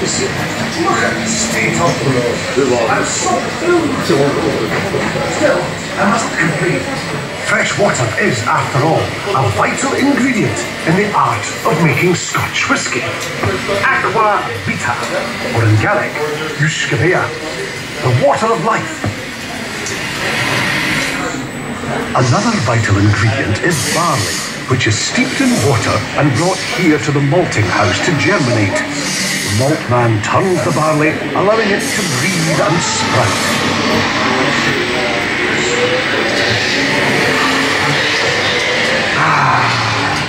Look at the state of the road. I'm so filled. Still, I mustn't complain. Fresh water is, after all, a vital ingredient in the art of making Scotch whisky. Aqua vita, or in Gaelic, Ushkavea, the water of life. Another vital ingredient is barley, which is steeped in water and brought here to the malting house to germinate. The malt man turns the barley, allowing it to breathe and sprout.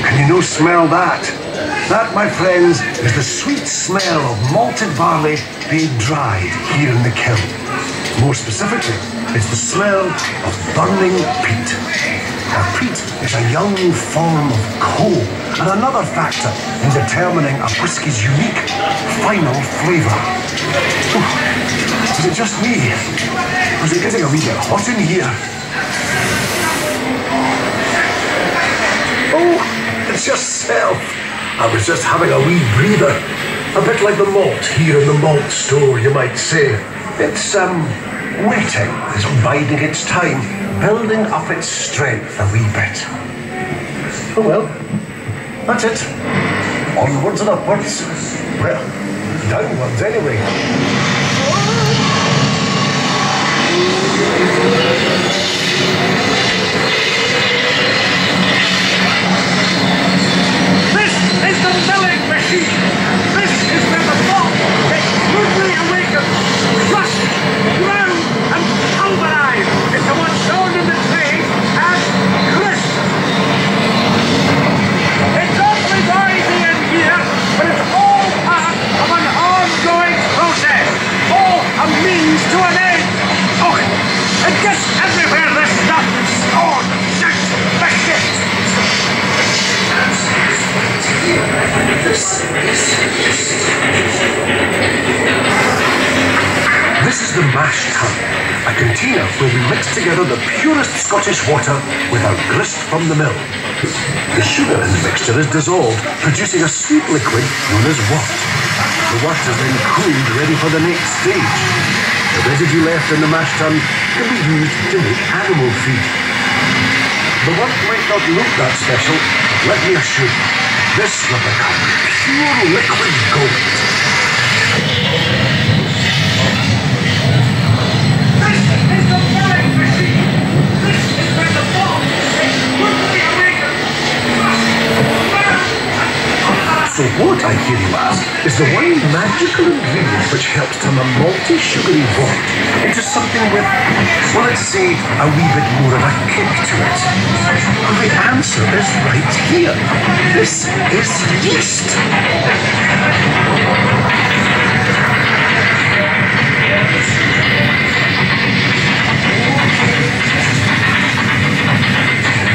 Can you no smell that? That, my friends, is the sweet smell of malted barley being dried here in the kiln. More specifically, it's the smell of burning peat. Now, peat is a young form of coal and another factor in determining a whisky's unique final flavour. Is it just me? Or is it getting a wee bit hot in here? Oh, it's yourself. I was just having a wee breather. A bit like the malt here in the malt store, you might say. It's, waiting. It's biding its time, building up its strength a wee bit. Oh well, that's it. Onwards and upwards. Well, downwards anyway. This is the milling machine. This is where the malt gets rudely awakened, crushed, ground, and pulverized into what's known in the trade as grist. It's awfully noisy in here, but it's all part of an ongoing process, all a means to an end. Oh, it gets everywhere, this stuff. Oh, shit, biscuit. This is the mash tun, a container where we mix together the purest Scottish water without grist from the mill. The sugar in the mixture is dissolved, producing a sweet liquid known as wort. The wort is then cooled, ready for the next stage. The residue left in the mash tun can be used to make animal feed. The wort might not look that special, but let me assure you, this will become pure liquid gold. This is the milling machine. This is where the malt is rudely awakened. So what, I hear you ask, is the one magical ingredient which helps turn a malty, sugary wort into something with, well, let's say, a wee bit more of a kick to it? Well, the answer is right here. This is yeast.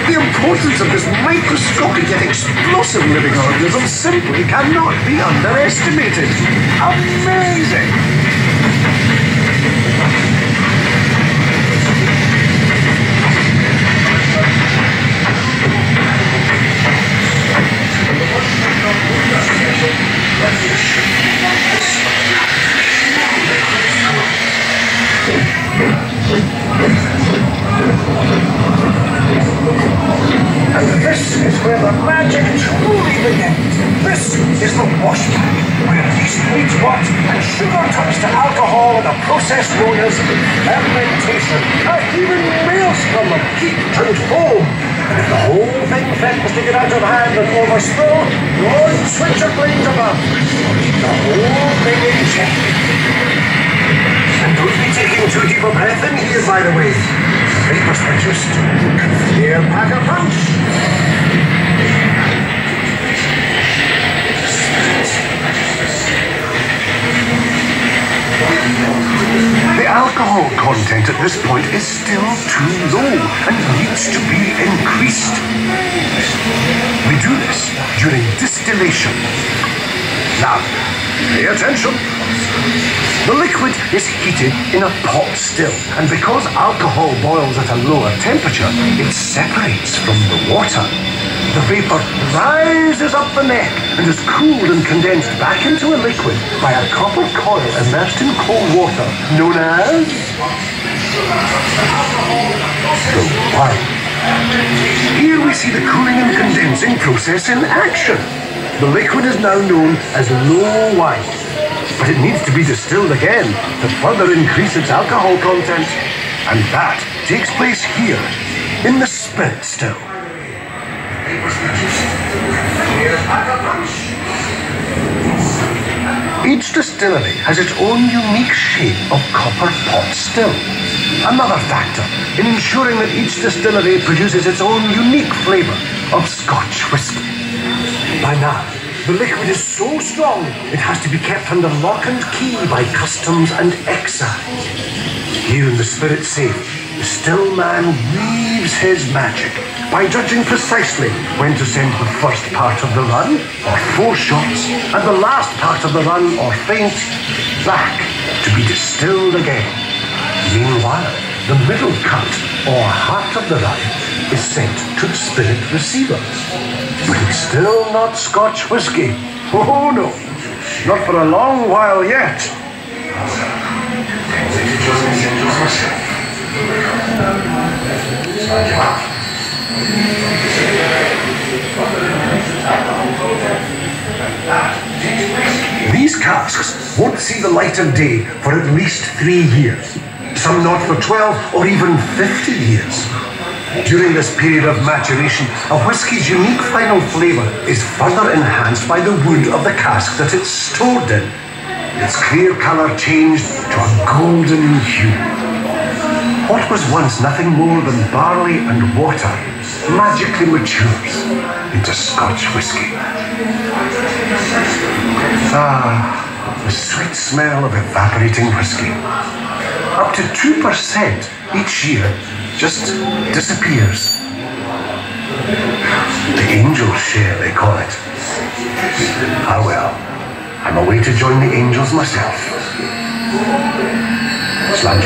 The importance of this microscopic yet explosive living organism simply cannot be underestimated. Amazing! And this is where the magic truly begins. This is the wash pack, where yeast meets wort and sugar turns to alcohol in a process known as fermentation. Even males from them, heat and foam. And if the whole thing threatens to get out of hand and overspill, don't switch your blades above. Keep the whole thing in check. And don't be taking too deep a breath in here, by the way. Vapors produced can flare pack a punch. The alcohol content at this point is still too low and needs to be increased. We do this during distillation. Now, pay attention. The liquid is heated in a pot still, and because alcohol boils at a lower temperature, it separates from the water. The vapor rises up the neck and is cooled and condensed back into a liquid by a copper coil immersed in cold water, known as the wine. Here we see the cooling and condensing process in action. The liquid is now known as low wine, but it needs to be distilled again to further increase its alcohol content. And that takes place here, in the spirit still. Each distillery has its own unique shape of copper pot still. Another factor in ensuring that each distillery produces its own unique flavour of Scotch whisky. By now, the liquid is so strong it has to be kept under lock and key by customs and excise. Here in the spirit safe, the still man weaves his magic by judging precisely when to send the first part of the run, or 4 shots, and the last part of the run, or feint, back to be distilled again. Meanwhile, the middle cut, or heart of the run, is sent to the spirit receiver. But it's still not Scotch whisky. Oh no, not for a long while yet. These casks won't see the light of day for at least 3 years. Some not for 12 or even 50 years. During this period of maturation, a whisky's unique final flavour is further enhanced by the wood of the cask that it's stored in. Its clear colour changed to a golden hue. What was once nothing more than barley and water magically matures into Scotch whisky. Ah, the sweet smell of evaporating whisky. Up to 2% each year just disappears. The angel's share, they call it. Ah well, I'm away to join the angels myself. Slán